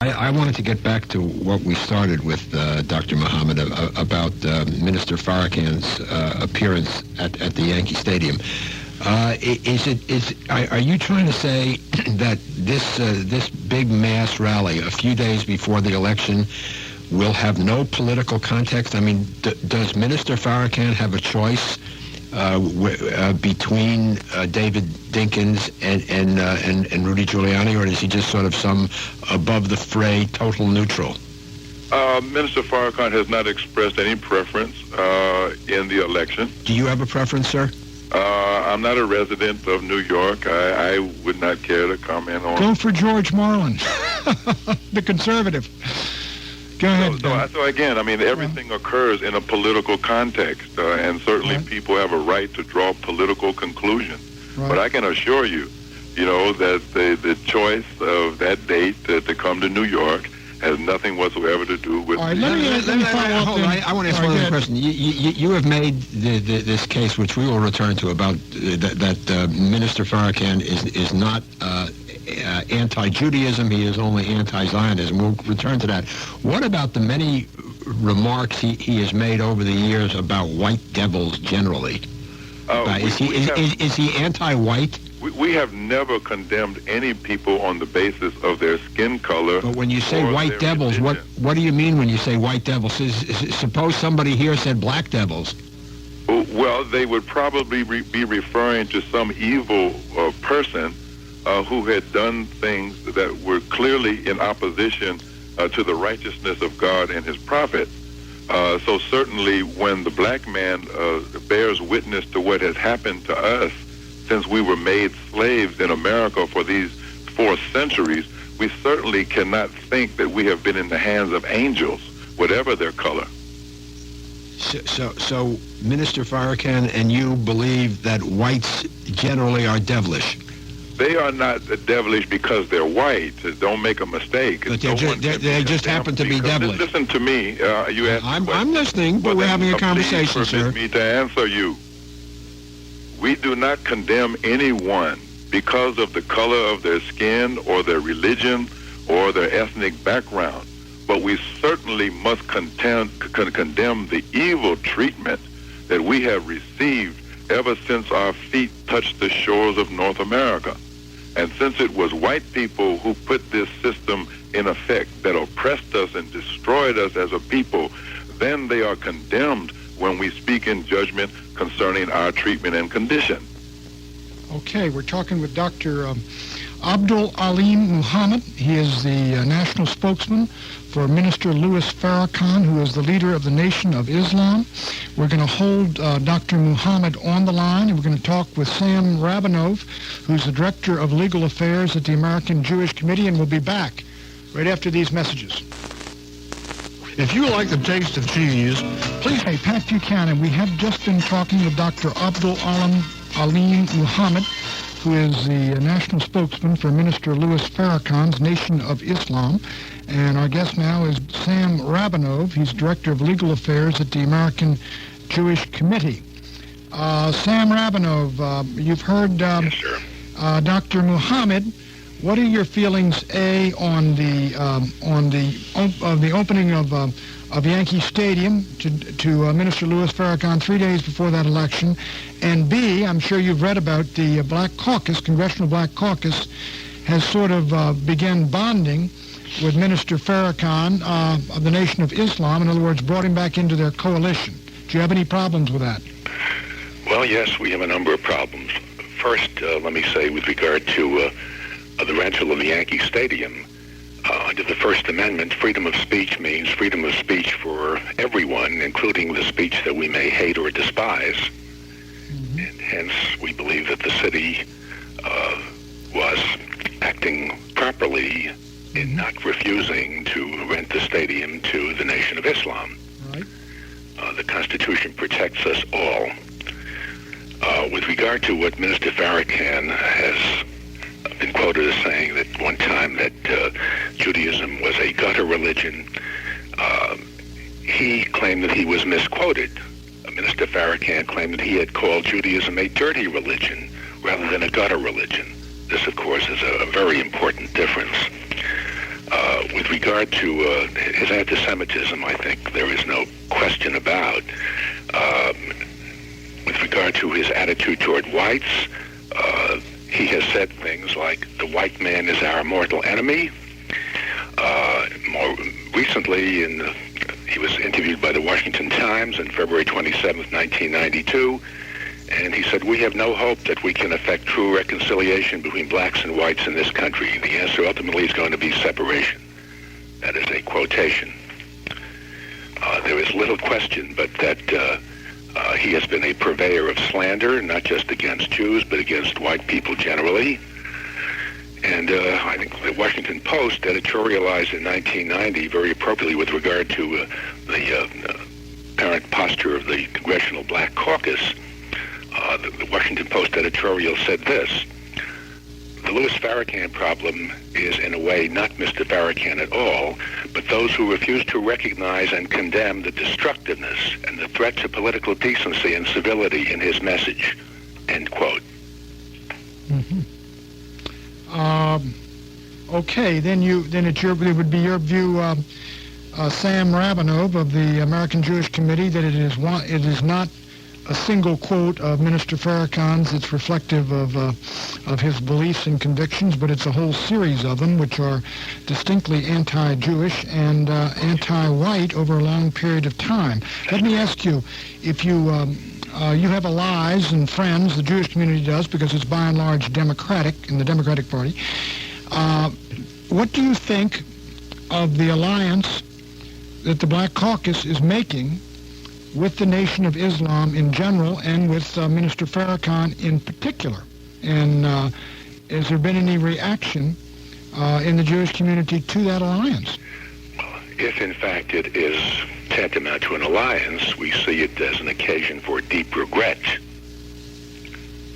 I wanted to get back to what we started with, Dr. Muhammad, about Minister Farrakhan's appearance at the Yankee Stadium. Are you trying to say that this big mass rally a few days before the election will have no political context? I mean, does Minister Farrakhan have a choice between David Dinkins and Rudy Giuliani, or is he just sort of some above-the-fray total neutral? Minister Farrakhan has not expressed any preference in the election. Do you have a preference, sir? I'm not a resident of New York. I would not care to comment on... Go for George Marlin, the conservative. Go ahead. So again, I mean, everything occurs in a political context, and certainly people have a right to draw political conclusions. Right. But I can assure you, that the choice of that date to come to New York has nothing whatsoever to do with... All right, let me follow up. Hold on. I want to ask one other question. You have made this case, which we will return to, about that Minister Farrakhan is not... anti-Judaism, he is only anti-Zionism. We'll return to that. What about the many remarks he has made over the years about white devils generally? Is he anti-white? We have never condemned any people on the basis of their skin color. But when you say white devils, what do you mean when you say white devils? Suppose somebody here said black devils. Well, they would probably be referring to some evil person who had done things that were clearly in opposition to the righteousness of God and his prophet. So certainly when the black man bears witness to what has happened to us since we were made slaves in America for these 4 centuries, we certainly cannot think that we have been in the hands of angels, whatever their color. So Minister Farrakhan and you believe that whites generally are devilish? They are not devilish because they're white. Don't make a mistake. But they just happen to be devilish. Listen to me. You asked. I'm listening, but we're having a conversation, sir. Permit me to answer you. We do not condemn anyone because of the color of their skin or their religion or their ethnic background. But we certainly must condemn the evil treatment that we have received ever since our feet touched the shores of North America. And since it was white people who put this system in effect that oppressed us and destroyed us as a people, then they are condemned when we speak in judgment concerning our treatment and condition. Okay, we're talking with Dr. Abdul Alim Muhammad. He is the national spokesman for Minister Louis Farrakhan, who is the leader of the Nation of Islam. We're going to hold Dr. Muhammad on the line, and we're going to talk with Sam Rabinov, who's the Director of Legal Affairs at the American Jewish Committee, and we'll be back right after these messages. If you like the taste of cheese, please... Hey, Pat Buchanan, we have just been talking with Dr. Abdul Alim Muhammad, who is the national spokesman for Minister Louis Farrakhan's Nation of Islam. And our guest now is Sam Rabinov. He's Director of Legal Affairs at the American Jewish Committee. Sam Rabinov, you've heard yes, sir. Dr. Muhammad. What are your feelings, A, on the opening of Yankee Stadium to Minister Louis Farrakhan 3 days before that election, and B, I'm sure you've read about the Black Caucus, Congressional Black Caucus, has sort of begun bonding with Minister Farrakhan of the Nation of Islam, in other words, brought him back into their coalition. Do you have any problems with that? Well, yes, we have a number of problems. First, let me say, with regard to the rental of the Yankee Stadium, under the First Amendment, freedom of speech means freedom of speech for everyone, including the speech that we may hate or despise. Mm-hmm. And hence, we believe that the city was acting properly in not refusing to rent the stadium to the Nation of Islam. Right. The Constitution protects us all. With regard to what Minister Farrakhan has been quoted as saying that one time that Judaism was a gutter religion, he claimed that he was misquoted. Minister Farrakhan claimed that he had called Judaism a dirty religion rather than a gutter religion. This, of course, is a very important difference. With regard to his anti-Semitism, I think there is no question about. With regard to his attitude toward whites, he has said things like, the white man is our mortal enemy. More recently, he was interviewed by the Washington Times on February 27th, 1992, and he said, we have no hope that we can effect true reconciliation between blacks and whites in this country. The answer ultimately is going to be separation. That is a quotation. There is little question but that he has been a purveyor of slander, not just against Jews, but against white people generally. And I think the Washington Post editorialized in 1990 very appropriately with regard to the apparent posture of the Congressional Black Caucus. The Washington Post editorial said this: the Louis Farrakhan problem is in a way not Mr. Farrakhan at all, but those who refuse to recognize and condemn the destructiveness and the threat to political decency and civility in his message. End quote. Mm-hmm. Okay, then it would be your view, Sam Rabinov of the American Jewish Committee, that it is not a single quote of Minister Farrakhan's that's reflective of his beliefs and convictions, but it's a whole series of them which are distinctly anti-Jewish and anti-white over a long period of time. Let me ask you, if you have allies and friends, the Jewish community does, because it's by and large Democratic, in the Democratic Party. What do you think of the alliance that the Black Caucus is making with the Nation of Islam in general and with Minister Farrakhan in particular? And has there been any reaction in the Jewish community to that alliance? If, in fact, it is tantamount to an alliance, we see it as an occasion for deep regret.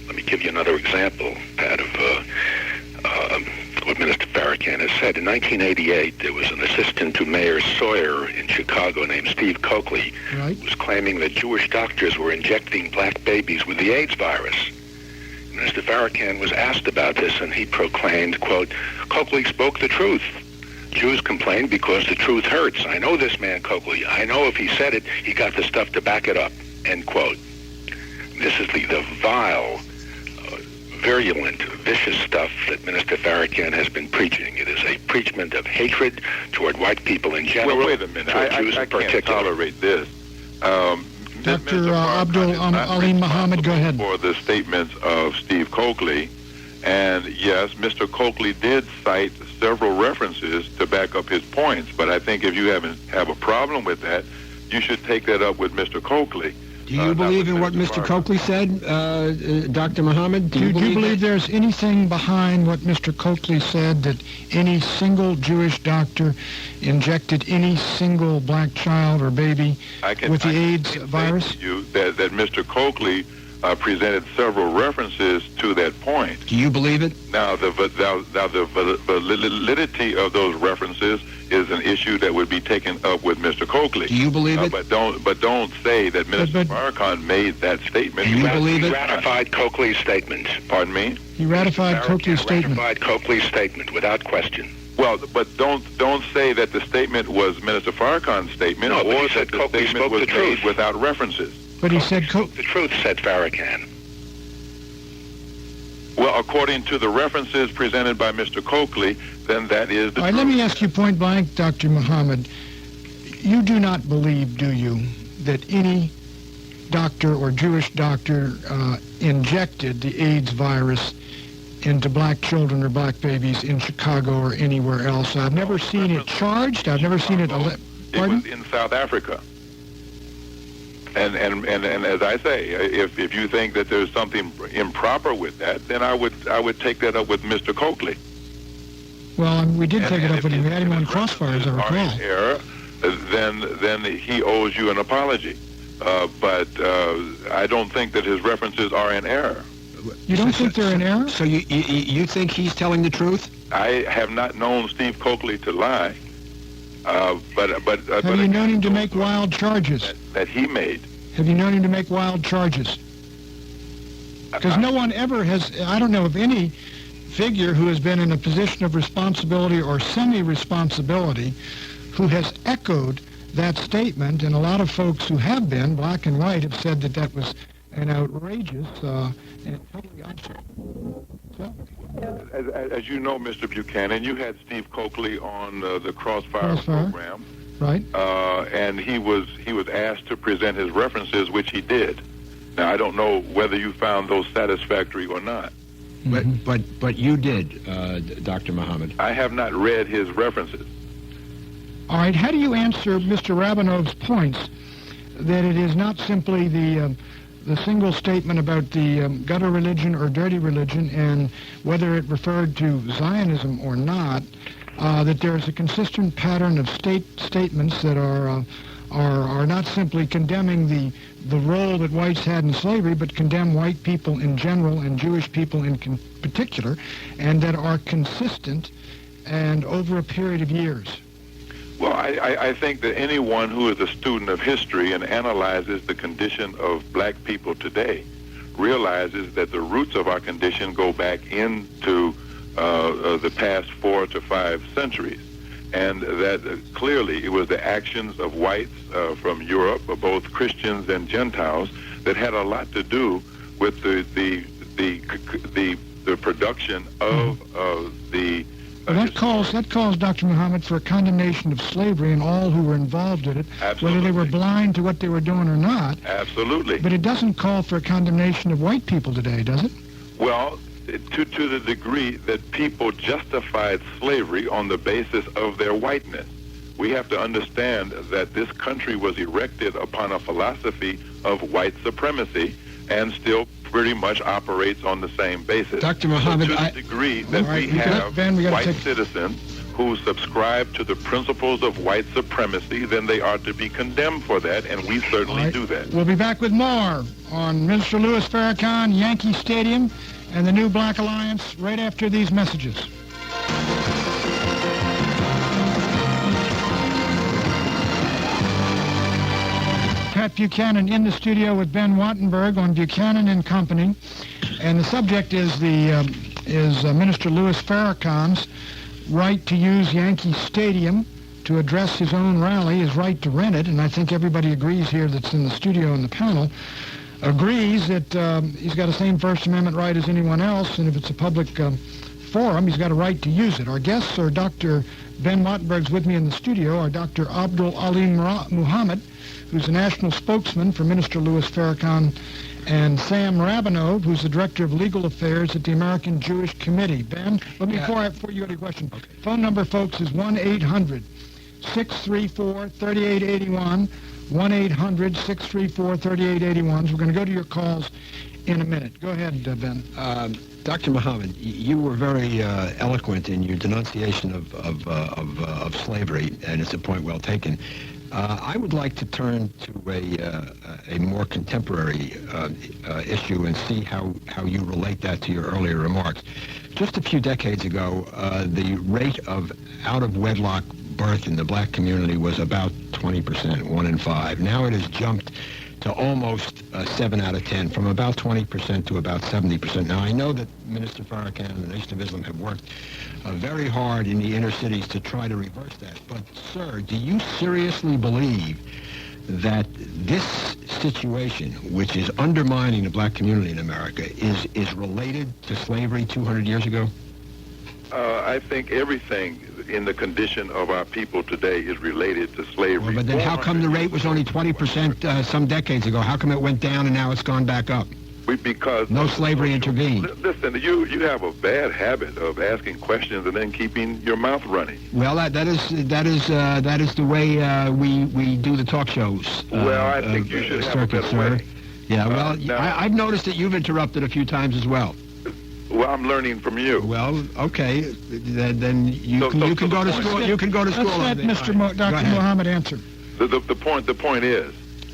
Let me give you another example, Pat, of what Minister Farrakhan has said. In 1988, there was an assistant to Mayor Sawyer in Chicago named Steve Coakley, right, who was claiming that Jewish doctors were injecting black babies with the AIDS virus. Minister Farrakhan was asked about this, and he proclaimed, quote, Coakley spoke the truth. Jews complain because the truth hurts. I know this man, Coakley. I know if he said it, he got the stuff to back it up, end quote. This is the vile, virulent, vicious stuff that Minister Farrakhan has been preaching. It is a preachment of hatred toward white people in general. Well, wait a minute. I can't tolerate this. Dr. Abdul Alim Muhammad, go ahead. For the statements of Steve Coakley. And yes, Mr. Coakley did cite several references to back up his points, but I think if you have a problem with that, you should take that up with Mr. Coakley. Do you believe in what Mr. Coakley said, Dr. Muhammad? Do you believe there's anything behind what Mr. Coakley said, that any single Jewish doctor injected any single black child or baby with the AIDS virus? You that Mr. Coakley presented several references to that point. Do you believe it? Now, the validity of those references is an issue that would be taken up with Mr. Coakley. Do you believe it? But don't say that Minister Farrakhan made that statement. Do you believe it? He ratified Coakley's statement. Pardon me? He ratified Coakley's statement. Ratified Coakley's statement without question. Well, but don't say that the statement was Minister Farrakhan's statement, no, or that the Coakley statement was made without references. But he said the truth, said Farrakhan. Well, according to the references presented by Mr. Coakley, then that is the truth. Let me ask you point blank, Dr. Muhammad. You do not believe, do you, that any doctor or Jewish doctor injected the AIDS virus into black children or black babies in Chicago or anywhere else? I've never seen it charged. I've never seen it... Pardon? It was in South Africa. And as I say, if you think that there's something improper with that, then I would take that up with Mr. Coakley. Well, we did take it up with him. We had him on Crossfire, as I recall. Error, then he owes you an apology. But I don't think that his references are in error. You don't think they're in error? So you think he's telling the truth? I have not known Steve Coakley to lie. But have you known him to make wild charges? That he made. Have you known him to make wild charges? Because no one ever has, I don't know of any figure who has been in a position of responsibility or semi-responsibility who has echoed that statement, and a lot of folks who have been, black and white, have said that that was an outrageous and totally unfair. So, As you know, Mr. Buchanan, you had Steve Coakley on the Crossfire program, right? And he was asked to present his references, which he did. Now, I don't know whether you found those satisfactory or not. But you did, Dr. Muhammad. I have not read his references. All right. How do you answer Mr. Rabinov's points that it is not simply the single statement about the gutter religion or dirty religion, and whether it referred to Zionism or not, that there is a consistent pattern of statements that are not simply condemning the role that whites had in slavery, but condemn white people in general and Jewish people in particular, and that are consistent and over a period of years? Well, I think that anyone who is a student of history and analyzes the condition of black people today realizes that the roots of our condition go back into the past 4 to 5 centuries, and that clearly it was the actions of whites from Europe, both Christians and Gentiles, that had a lot to do with the production of the. That calls, Dr. Muhammad, for a condemnation of slavery and all who were involved in it, Absolutely. whether they were blind to what they were doing or not. Absolutely. But it doesn't call for a condemnation of white people today, does it? Well, to the degree that people justified slavery on the basis of their whiteness. We have to understand that this country was erected upon a philosophy of white supremacy and still pretty much operates on the same basis. Dr. Muhammad, so to the degree that we have white citizens who subscribe to the principles of white supremacy, then they are to be condemned for that, and we certainly do that. We'll be back with more on Mr. Louis Farrakhan, Yankee Stadium, and the new Black Alliance right after these messages. Pat Buchanan in the studio with Ben Wattenberg on Buchanan and Company, and the subject is Minister Louis Farrakhan's right to use Yankee Stadium to address his own rally, his right to rent it, and I think everybody agrees here that's in the studio and the panel agrees that he's got the same First Amendment right as anyone else, and if it's a public forum, he's got a right to use it. Our guests are Dr. Ben Wattenberg's with me in the studio, are Dr. Abdul Alim Muhammad, who's the national spokesman for Minister Louis Farrakhan, and Sam Rabinov, who's the Director of Legal Affairs at the American Jewish Committee. Ben, before you go to your question, phone number, folks, is 1-800-634-3881, 1-800-634-3881. So we're going to go to your calls in a minute. Go ahead, Ben. Dr. Muhammad, you were very eloquent in your denunciation of slavery, and it's a point well taken. I would like to turn to a more contemporary issue and see how you relate that to your earlier remarks. Just a few decades ago, the rate of out-of-wedlock birth in the black community was about 20%, 1 in 5. Now it has jumped to almost 7 out of 10, from about 20% to about 70%. Now, I know that Minister Farrakhan and the Nation of Islam have worked very hard in the inner cities to try to reverse that. But, sir, do you seriously believe that this situation, which is undermining the black community in America, is related to slavery 200 years ago? I think everything in the condition of our people today is related to slavery. Well, but then how come the rate was only 20% some decades ago? How come it went down and now it's gone back up? Because no slavery intervened. Listen, you have a bad habit of asking questions and then keeping your mouth running. Well, that is the way we do the talk shows. Well, I think you should have a better way. Yeah, well, I've noticed that you've interrupted a few times as well. Well, I'm learning from you. Well, okay, then you can go to school. You can go to school. Let's let Dr. Muhammad answer. The point is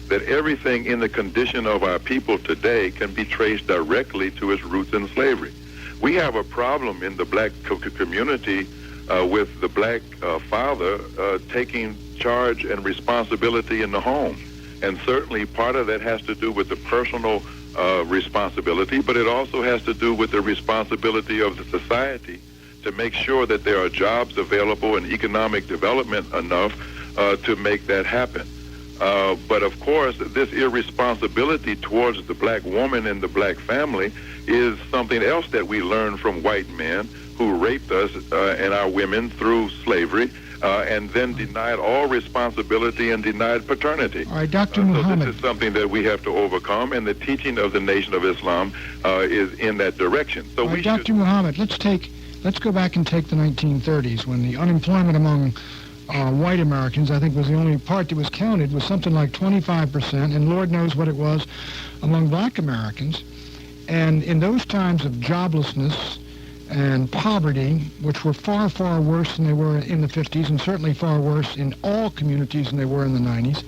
that everything in the condition of our people today can be traced directly to its roots in slavery. We have a problem in the black community with the black father taking charge and responsibility in the home. And certainly part of that has to do with the personal responsibility, but it also has to do with the responsibility of the society to make sure that there are jobs available and economic development enough to make that happen. But of course, this irresponsibility towards the black woman and the black family is something else that we learn from white men who raped us and our women through slavery, and then denied all responsibility and denied paternity. All right, Dr. So Muhammad. this is something that we have to overcome, and the teaching of the Nation of Islam is in that direction. So All right, Dr. Muhammad, let's go back and take the 1930s when the unemployment among white Americans, I think, was the only part that was counted, was something like 25%, and Lord knows what it was among black Americans. And in those times of joblessness and poverty, which were far, far worse than they were in the 50s, and certainly far worse in all communities than they were in the 90s,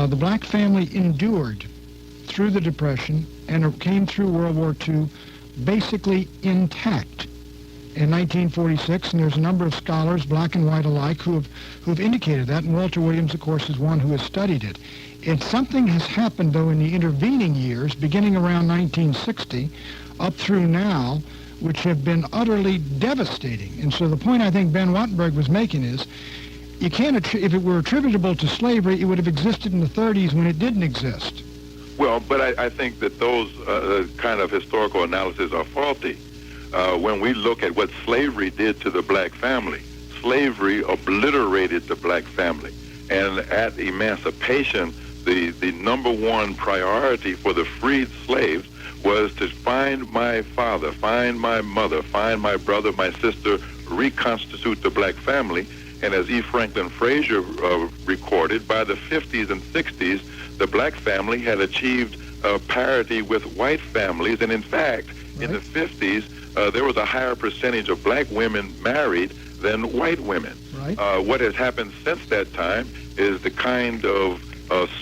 the black family endured through the Depression and came through World War II basically intact in 1946, and there's a number of scholars, black and white alike, who've indicated that, and Walter Williams, of course, is one who has studied it. Something has happened, though, in the intervening years, beginning around 1960, up through now, which have been utterly devastating. And so the point I think Ben Wattenberg was making is, you can't, if it were attributable to slavery, it would have existed in the 30s when it didn't exist. Well, but I think that those kind of historical analyses are faulty. When we look at what slavery did to the black family, slavery obliterated the black family. And at emancipation, the number one priority for the freed slaves was to find my father, find my mother, find my brother, my sister, reconstitute the black family. And as E. Franklin Frazier recorded, by the 50s and 60s, the black family had achieved parity with white families. And in fact, in the 50s, there was a higher percentage of black women married than white women. Right. What has happened since that time is the kind of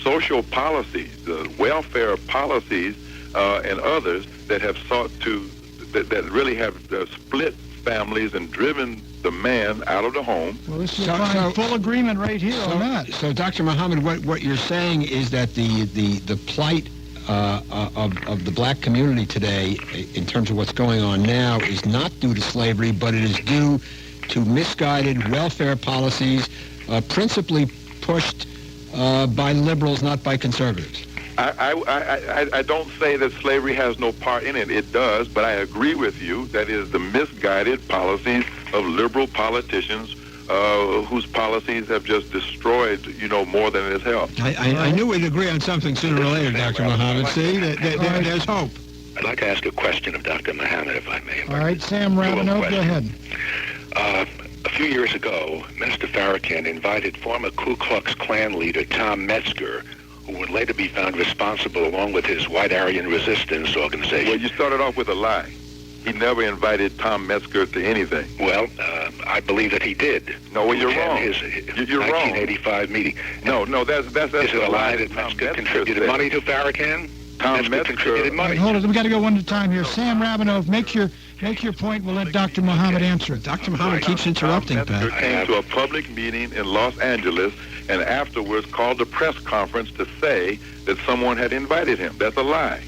social policies, welfare policies, and others that have sought to, that really have split families and driven the man out of the home. Well, this is full agreement right here on that. So, Dr. Muhammad, what you're saying is that the plight of the black community today, in terms of what's going on now, is not due to slavery, but it is due to misguided welfare policies, principally pushed by liberals, not by conservatives. I don't say that slavery has no part in it. It does, but I agree with you. That is the misguided policies of liberal politicians whose policies have just destroyed, more than it has helped. I knew we'd agree on something sooner or later, Dr. Muhammad. See, there's hope. I'd like to ask a question of Dr. Muhammad, if I may. All right, Sam Rabineau, go ahead. A few years ago, Minister Farrakhan invited former Ku Klux Klan leader Tom Metzger, who would later be found responsible along with his White Aryan Resistance organization. Well, you started off with a lie. He never invited Tom Metzger to anything. Well, I believe that he did. No, well, you're wrong. You're 1985 meeting. No, that's Is it a lie that Metzger contributed money to Farrakhan? Tom Metzger contributed money. Hold it, we got to go one at a time here. Sam Rabineau, make your point. We'll let Dr. Muhammad answer it. Dr. Muhammad keeps interrupting, Tom Metzger Pat. came to a public meeting in Los Angeles and afterwards called a press conference to say that someone had invited him. That's a lie.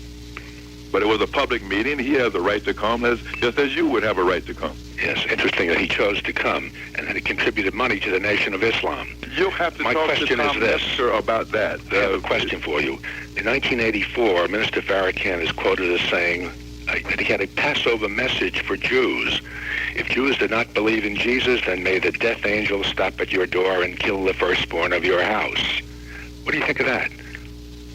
But it was a public meeting. He has a right to come, just as you would have a right to come. Yes, interesting that he chose to come and that he contributed money to the Nation of Islam. You'll have to My talk to question Tom is this. Metzger about that. I have a question for you. In 1984, Minister Farrakhan is quoted as saying that he had a Passover message for Jews. If Jews did not believe in Jesus, then may the death angel stop at your door and kill the firstborn of your house. What do you think of that?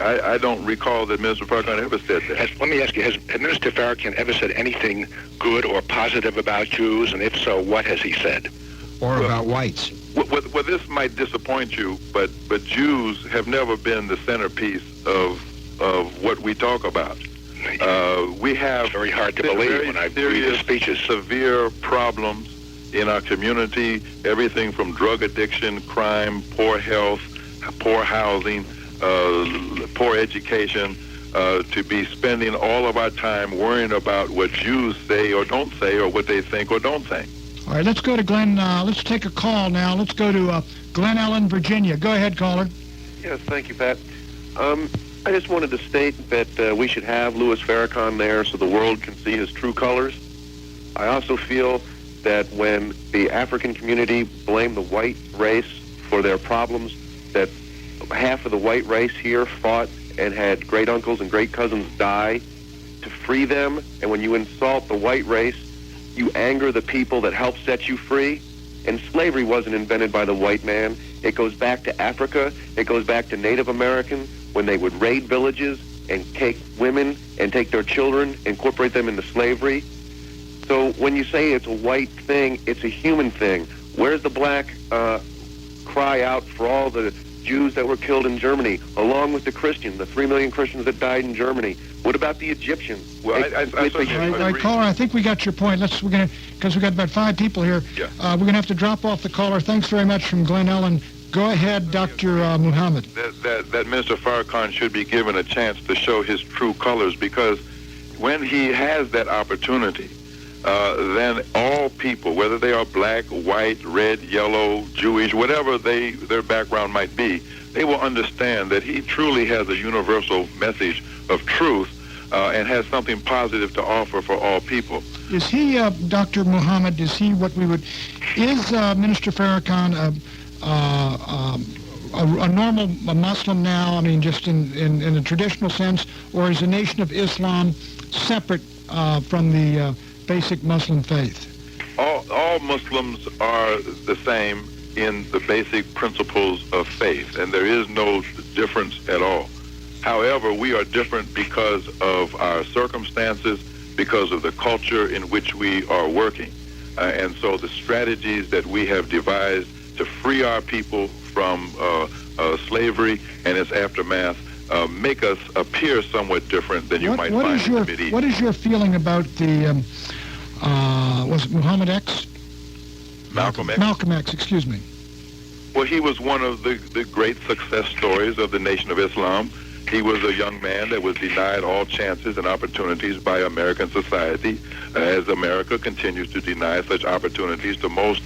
I don't recall that Minister Farrakhan ever said that. Let me ask you, has Minister Farrakhan ever said anything good or positive about Jews? And if so, what has he said? Or about whites? Well, this might disappoint you, but Jews have never been the centerpiece of what we talk about. We have it's very hard to believe when I read the speeches. Severe problems in our community, everything from drug addiction, crime, poor health, poor housing, poor education, to be spending all of our time worrying about what Jews say or don't say, or what they think or don't think. All right, let's go to Glenn. Let's take a call now. Let's go to Glen Ellen, Virginia. Go ahead, caller. Yes, thank you, Pat. I just wanted to state that we should have Louis Farrakhan there so the world can see his true colors. I also feel that when the African community blamed the white race for their problems, that half of the white race here fought and had great uncles and great cousins die to free them. And when you insult the white race, you anger the people that helped set you free. And slavery wasn't invented by the white man. It goes back to Africa. It goes back to Native Americans when they would raid villages and take women and take their children, incorporate them into slavery. So when you say it's a white thing, it's a human thing. Where's the black cry out for all the Jews that were killed in Germany, along with the Christians, the 3 million Christians that died in Germany? What about the Egyptians? Well, caller, I think we got your point. Because we got about 5 people here. Yeah. We're going to have to drop off the caller. Thanks very much from Glen Ellen. Go ahead, Dr. Muhammad. That Minister Farrakhan should be given a chance to show his true colors, because when he has that opportunity, then all people, whether they are black, white, red, yellow, Jewish, whatever their background might be, they will understand that he truly has a universal message of truth and has something positive to offer for all people. Is he, Dr. Muhammad, is Minister Farrakhan a normal Muslim now, I mean, just in a traditional sense, or is the Nation of Islam separate from the basic Muslim faith? All Muslims are the same in the basic principles of faith, and there is no difference at all. However, we are different because of our circumstances, because of the culture in which we are working. And so the strategies that we have devised to free our people from slavery and its aftermath make us appear somewhat different than you might find in the Mideast. What is your feeling about the, was it Muhammad X? Malcolm X? Malcolm X, excuse me. Well, he was one of the great success stories of the Nation of Islam. He was a young man that was denied all chances and opportunities by American society, as America continues to deny such opportunities to most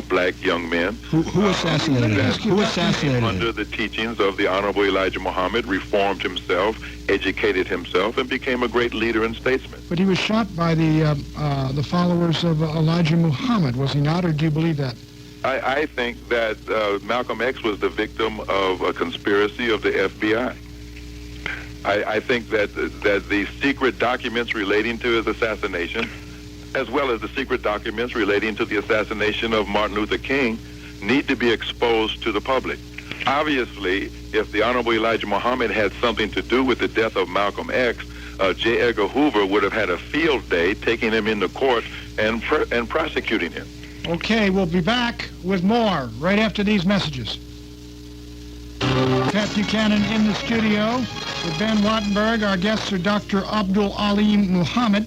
black young men. Who assassinated him? Who assassinated him? Under the teachings of the Honorable Elijah Muhammad, reformed himself, educated himself, and became a great leader and statesman. But he was shot by the followers of Elijah Muhammad, was he not, or do you believe that? I think that Malcolm X was the victim of a conspiracy of the FBI. I think that the secret documents relating to his assassination, as well as the secret documents relating to the assassination of Martin Luther King, need to be exposed to the public. Obviously, if the Honorable Elijah Muhammad had something to do with the death of Malcolm X, J. Edgar Hoover would have had a field day taking him into court and prosecuting him. Okay, we'll be back with more right after these messages. Pat Buchanan in the studio with Ben Wattenberg. Our guests are Dr. Abdul Alim Muhammad,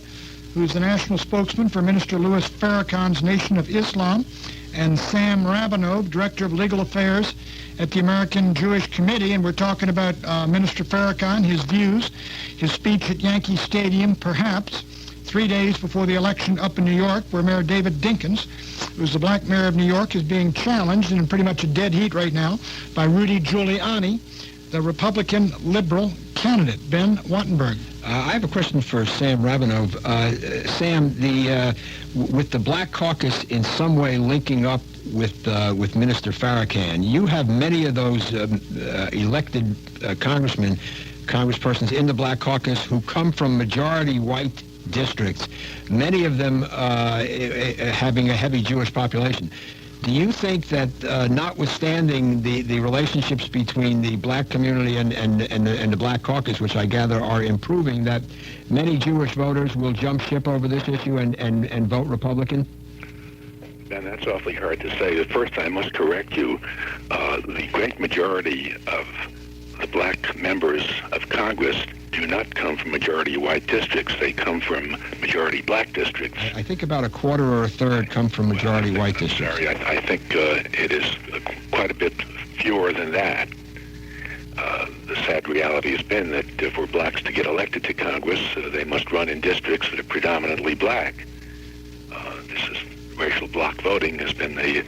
who's the national spokesman for Minister Louis Farrakhan's Nation of Islam, and Sam Rabinow, Director of Legal Affairs at the American Jewish Committee. And we're talking about Minister Farrakhan, his views, his speech at Yankee Stadium, perhaps 3 days before the election up in New York, where Mayor David Dinkins, who's the black mayor of New York, is being challenged in pretty much a dead heat right now by Rudy Giuliani, the Republican liberal candidate. Ben Wattenberg. I have a question for Sam Rabinow. Sam, with the Black Caucus in some way linking up with Minister Farrakhan, you have many of those elected congresspersons in the Black Caucus who come from majority white districts, many of them having a heavy Jewish population. Do you think that, notwithstanding the relationships between the black community and the Black Caucus, which I gather are improving, that many Jewish voters will jump ship over this issue and vote Republican? Ben, that's awfully hard to say. First, I must correct you. The great majority of the black members of Congress do not come from majority white districts. They come from majority black districts. I think about a quarter or a third come from majority white districts. Sorry, I think it is quite a bit fewer than that. The sad reality has been that for blacks to get elected to Congress, they must run in districts that are predominantly black. Racial bloc voting has been a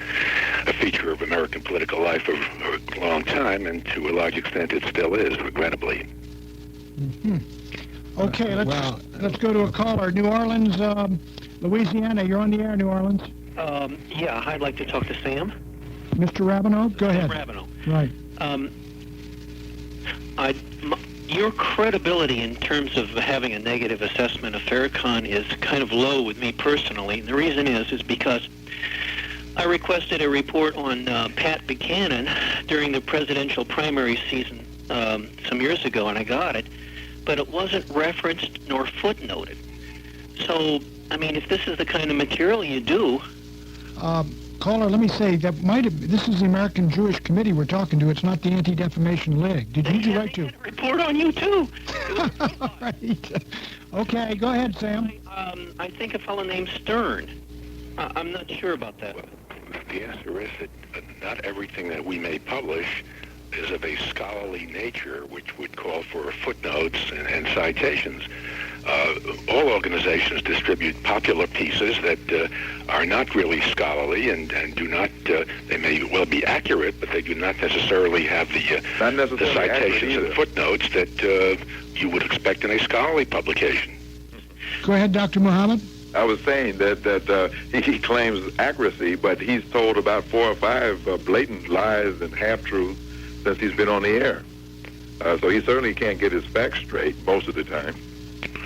feature of American political life for a long time, and to a large extent it still is, regrettably. Okay, let's go to a caller. New Orleans, Louisiana. You're on the air, New Orleans. Yeah, I'd like to talk to Sam. Mr. Rabineau, go ahead. Rabineau. Right. Your credibility in terms of having a negative assessment of Farrakhan is kind of low with me personally. And the reason is because I requested a report on Pat Buchanan during the presidential primary season some years ago, and I got it, but it wasn't referenced nor footnoted. So, I mean, if this is the kind of material you do... Caller, let me say, this is the American Jewish Committee we're talking to. It's not the Anti-Defamation League. Did you write to... report on you, too. All right. Okay, go ahead, Sam. I think a fellow named Stern. I'm not sure about that. Well, the answer is that not everything that we may publish is of a scholarly nature, which would call for footnotes and citations. All organizations distribute popular pieces that are not really scholarly and do not, they may well be accurate, but they do not necessarily have the citations and footnotes that you would expect in a scholarly publication. Go ahead, Dr. Muhammad. I was saying that he claims accuracy, but he's told about 4 or 5 blatant lies and half-truths since he's been on the air. So he certainly can't get his facts straight most of the time.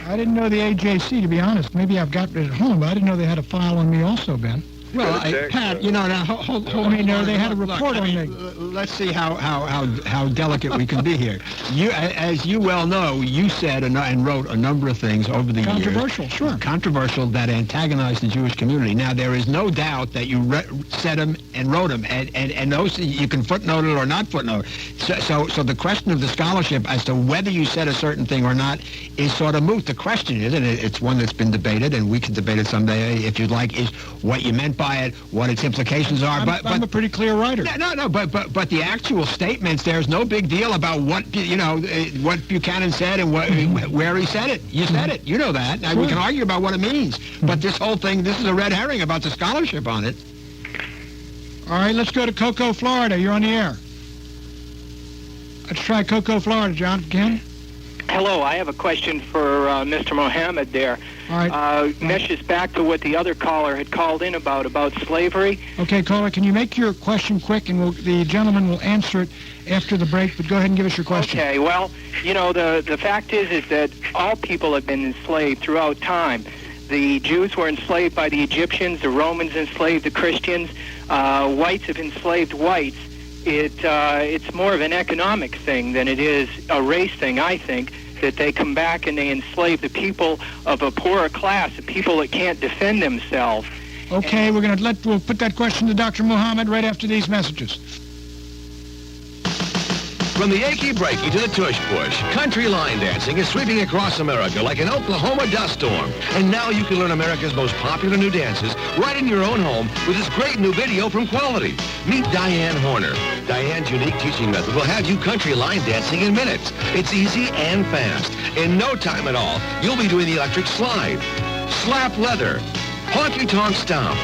I didn't know the AJC, to be honest. Maybe I've got it at home, but I didn't know they had a file on me also, Ben. Well, Pat, you know, now hold me. No, they had a report on me. Let's see how delicate we can be here. You, as you well know, you said and wrote a number of things over the years. Controversial, sure. Controversial that antagonized the Jewish community. Now, there is no doubt that you said them and wrote them, and those you can footnote it or not footnote. So the question of the scholarship as to whether you said a certain thing or not is sort of moot. The question is, and it's one that's been debated, and we can debate it someday if you'd like, is what you meant by it, what its implications are. I'm a pretty clear writer. No, but the actual statements, there's no big deal about what what Buchanan said and where he said it. You said it. You know that. Now, we can argue about what it means, but this whole thing, this is a red herring about the scholarship on it. All right, let's go to Cocoa, Florida. You're on the air. Let's try Cocoa, Florida, John. Again. Hello, I have a question for Mr. Muhammad there. All right. Meshes back to what the other caller had called in about slavery. Okay, caller, can you make your question quick, and the gentleman will answer it after the break, but go ahead and give us your question. Okay, well, you know, the fact is that all people have been enslaved throughout time. The Jews were enslaved by the Egyptians, the Romans enslaved the Christians, whites have enslaved whites. It's more of an economic thing than it is a race thing, I think, that they come back and they enslave the people of a poorer class, the people that can't defend themselves. Okay, we'll put that question to Dr. Muhammad right after these messages. From the achy breaky to the tush push, country line dancing is sweeping across America like an Oklahoma dust storm. And now you can learn America's most popular new dances right in your own home with this great new video from Quality. Meet Diane Horner. Diane's unique teaching method will have you country line dancing in minutes. It's easy and fast. In no time at all, you'll be doing the electric slide, slap leather, honky-tonk stomp,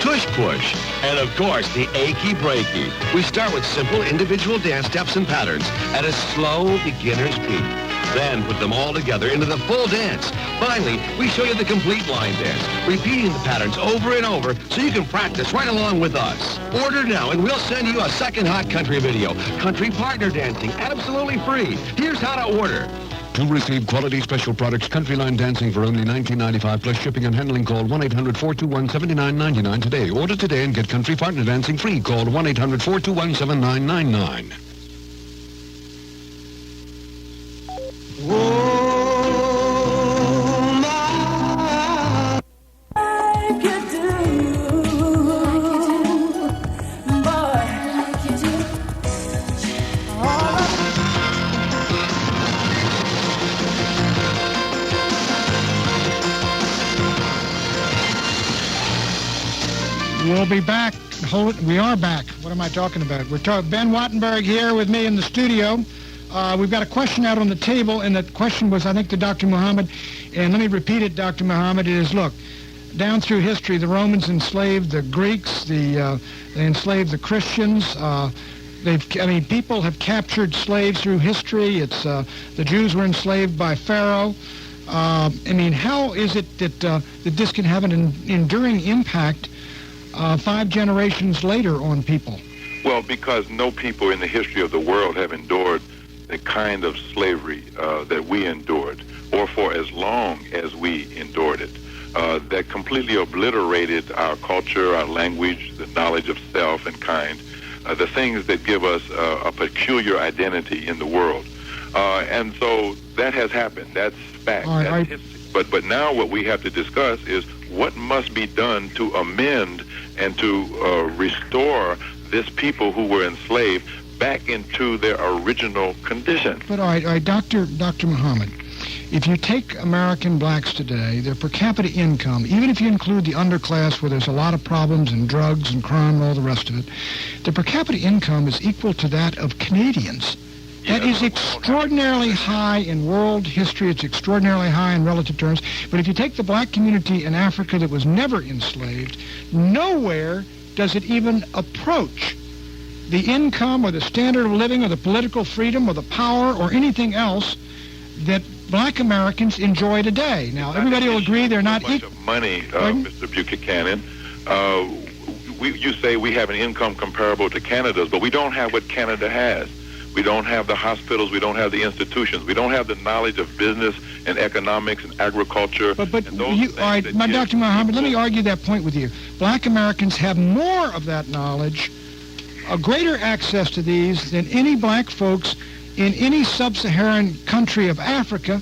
tush push, and of course, the achy breaky. We start with simple individual dance steps and patterns at a slow beginner's beat. Then put them all together into the full dance. Finally, we show you the complete line dance, repeating the patterns over and over so you can practice right along with us. Order now and we'll send you a second hot country video. Country partner dancing, absolutely free. Here's how to order. To receive Quality Special Products Country Line Dancing for only $19.95 plus shipping and handling, call 1-800-421-7999 today. Order today and get Country Partner Dancing free. Call 1-800-421-7999. We'll be back. We are back. What am I talking about? We're talking Ben Wattenberg here with me in the studio. We've got a question out on the table, and the question was, I think, to Dr. Muhammad. And let me repeat it, Dr. Muhammad. It is, look, down through history, the Romans enslaved the Greeks. They enslaved the Christians. People have captured slaves through history. It's the Jews were enslaved by Pharaoh. How is it that this can have an enduring impact 5 generations later on people? Well, because no people in the history of the world have endured the kind of slavery that we endured, or for as long as we endured it. That completely obliterated our culture, our language, the knowledge of self and kind, the things that give us a peculiar identity in the world. And so that has happened. That's fact. That's history. But now what we have to discuss is what must be done to amend and to restore this people who were enslaved back into their original condition. But all right, Dr. Muhammad, if you take American blacks today, their per capita income, even if you include the underclass where there's a lot of problems and drugs and crime and all the rest of it, the per capita income is equal to that of Canadians. That is extraordinarily high in world history. It's extraordinarily high in relative terms. But if you take the black community in Africa that was never enslaved, nowhere does it even approach the income or the standard of living or the political freedom or the power or anything else that black Americans enjoy today. Now, everybody will agree they're not equal. Money, Mr. Buchanan. You say we have an income comparable to Canada's, but we don't have what Canada has. We don't have the hospitals. We don't have the institutions. We don't have the knowledge of business and economics and agriculture. But Dr. Muhammad, let me argue that point with you. Black Americans have more of that knowledge, a greater access to these than any black folks in any sub-Saharan country of Africa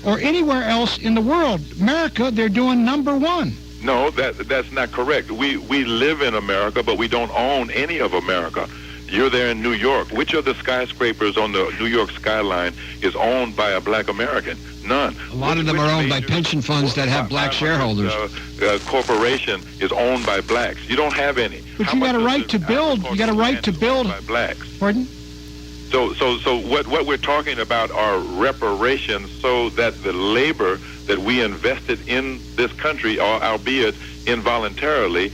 or anywhere else in the world. America, they're doing number one. No, that's not correct. We live in America, but we don't own any of America. You're there in New York. Which of the skyscrapers on the New York skyline is owned by a black American? None. A lot of them are owned by pension funds that have black shareholders. Corporation is owned by blacks. You don't have any. But you got a right to build. You got a right to build. By blacks. Pardon? So what we're talking about are reparations so that the labor that we invested in this country, albeit involuntarily,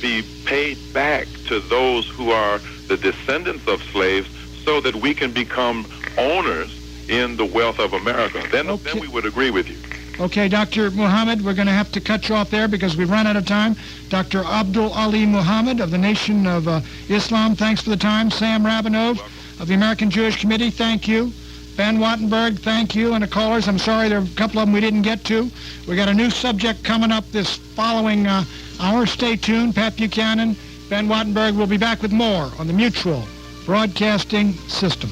be paid back to those who are the descendants of slaves so that we can become owners in the wealth of America. Then we would agree with you. Okay, Dr. Muhammad, we're going to have to cut you off there because we've run out of time. Dr. Abdul Alim Muhammad of the Nation of Islam, thanks for the time. Sam Rabinov of the American Jewish Committee, thank you. Ben Wattenberg, thank you. And the callers, I'm sorry, there are a couple of them we didn't get to. We got a new subject coming up this following hour. Stay tuned. Pat Buchanan, Ben Wattenberg will be back with more on the Mutual Broadcasting System.